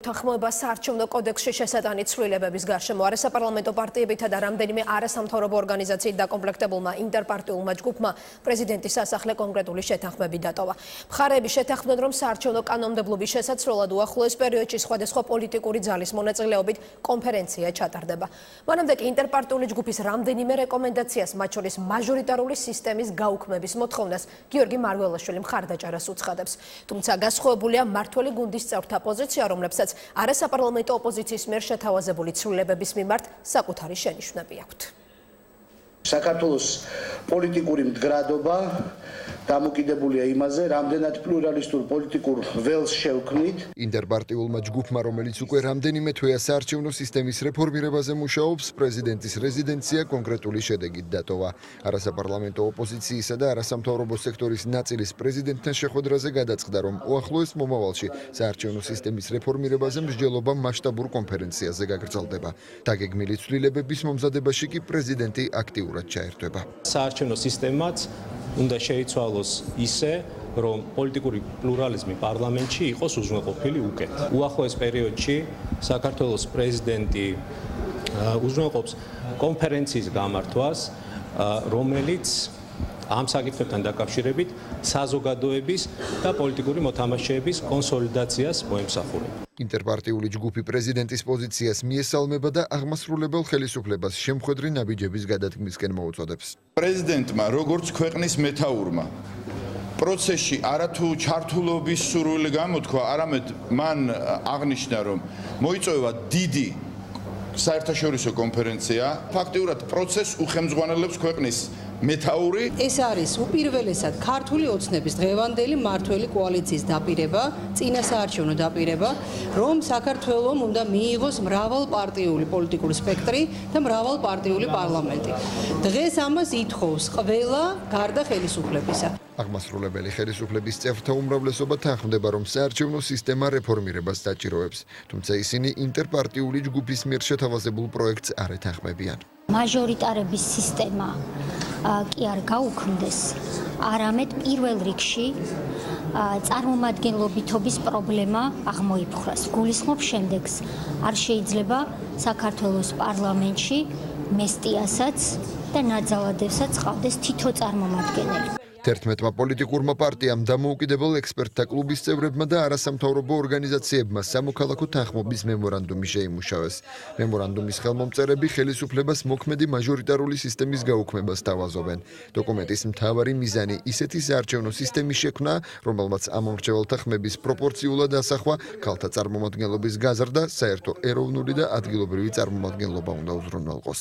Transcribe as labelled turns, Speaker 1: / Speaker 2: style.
Speaker 1: უთანხმოება საარჩევნო კოდექსში შესატანით ცვლილებების გარშემო არასაპარლამენტო პარტიებითა და რამდენიმე არასამთავრობო ორგანიზაციით დაკომპლექტებულმა ინტერპარტიულმა ჯგუფმა პრეზიდენტის სასახლე კონკრეტული შეთანხმები დატოვა. მხარეები შეთანხმდნენ, რომ საარჩევნო კანონმდებლობის შესაძლებლად უახლოეს პერიოდში სხვადასხვა პოლიტიკური ძალის მონაწილეობით კონფერენცია ჩატარდება. მანამდე კი ინტერპარტიული ჯგუფის რამდენიმე რეკომენდაციას, მათ შორის მაჟორიტარული სისტემის გაუქმების მოთხოვნას გიორგი მარველაშვილი მხარდაჭერას უცხადებს. თუმცა გასხოვებულია მმართველი გუნდის წევრთა პოზიცია, რომლებსაც არასაპარლამენტო ოპოზიციის მიერ შეთავაზებული ცვლილებების მიმართ საკუთარი შენიშვნები აქვთ.
Speaker 2: საქართველოს პოლიტიკური მდგრადობა დამოკიდებულია იმაზე, რამდენად პლურალისტურ პოლიტიკურ ველს შევქმნით.
Speaker 3: ინტერპარტიულმა ჯგუფმა, რომელიც უკვე რამდენიმე თვეა საარჩევნო სისტემის რეფორმირებაზე მუშაობს, პრეზიდენტის რეზიდენცია კონკრეტული შედეგით დატოვა. არასაპარლამენტო ოპოზიციისა და არასამთავრობო სექტორის ნაწილის პრეზიდენტთან შეხვედრაზე გადაწყდა, რომ უახლოეს მომავალში საარჩევნო სისტემის რეფორმირებაზე მსჯელობა მასშტაბურ კონფერენციაზე გაგრძელდება. დაგეგმილი ცვლილებების მომზადებაში კი პრეზიდენტი აქტიურად ჩაერთვება.
Speaker 4: საარჩევნო სისტემაც უნდა შეიცვალოს ისე, რომ პოლიტიკური პლურალიზმი პარლამენტში იყოს უზრუნველყოფილი უკეთ. უახლოეს პერიოდში საქართველოს პრეზიდენტი უზრუნველყოფს კონფერენციის გამართვას, რომელიც ამ საკითხებთან დაკავშირებით საზოგადოების და პოლიტიკური მოთამაშეების კონსოლიდაციას მოემსახურება.
Speaker 3: ინტერპარტიული ჯგუფი პრეზიდენტის პოზიციას მიესალმება და აღმასრულებელ ხელისუფლებას შემხედრი ნაბიჯების გადადგმისკენ მოუწოდებს.
Speaker 5: პრეზიდენტმა, როგორც ქვეყნის მეთაურმა, პროცესში არათუ ჩართულობის სურვილი გამოთქვა, არამედ მან აღნიშნა, რომ მოიწვევა დიდი საერთაშორისო კონფერენცია, ფაქტიურად პროცესს უხელმძღვანელებს ქვეყნის მეთაური.
Speaker 6: ეს არის უპირველესად ქართული ოცნების დღევანდელი მმართველი კოალიციის დაპირება, წინა საარჩევნო დაპირება, რომ საქართველოს უნდა მიიღოს მრავალპარტიული პოლიტიკური სპექტრი და მრავალპარტიული პარლამენტი. დღეს ამას ითხოვს ყველა გარდა ხელისუფლებისა.
Speaker 3: აღმასრულებელი ხელისუფლების წევრთა უმრავლესობა თანხმდება, რომ საარჩევნო სისტემა რეფორმირებას დაჭიროებს, თუმცა ისინი ინტერპარტიული ჯგუფის მიერ შეთავაზებულ პროექტს არ ეთანხმებიან.
Speaker 7: მაჟორიტარების სისტემა კი არ გაუქმდეს, არამედ პირველ რიგში წარმომადგენლობითობის პრობლემა აღმოიფხვრას. გულისხმობ შემდეგს, არ შეიძლება საქართველოს პარლამენტში მესტიასაც და ნაძალადებსაც ყავდეს თითო წარმომადგენელი.
Speaker 3: 11 პოლიტიკურმა პარტიამ, დამოუკიდებელ ექსპერტთა კლუბის წევრებმა და არასამთავრობო ორგანიზაციებმა სამოქალაქო თანხმობის მემორანდუმი შეიმუშავეს. მემორანდუმის ხელმომწერები ხელისუფლებას მოქმედი მაჟორიტარული სისტემის გაუქმებას თავაზობენ. დოკუმენტის მთავარი მიზანი ისეთი საარჩევნო სისტემის შექმნა, რომელმაც ამომრჩეველთა ხმების პროპორციულად ასახვა, ქალთა წარმომადგენლობის გაზრდა, საერთო ეროვნული და ადგილობრივი წარმომადგენლობა უნდა უზრუნველყოს.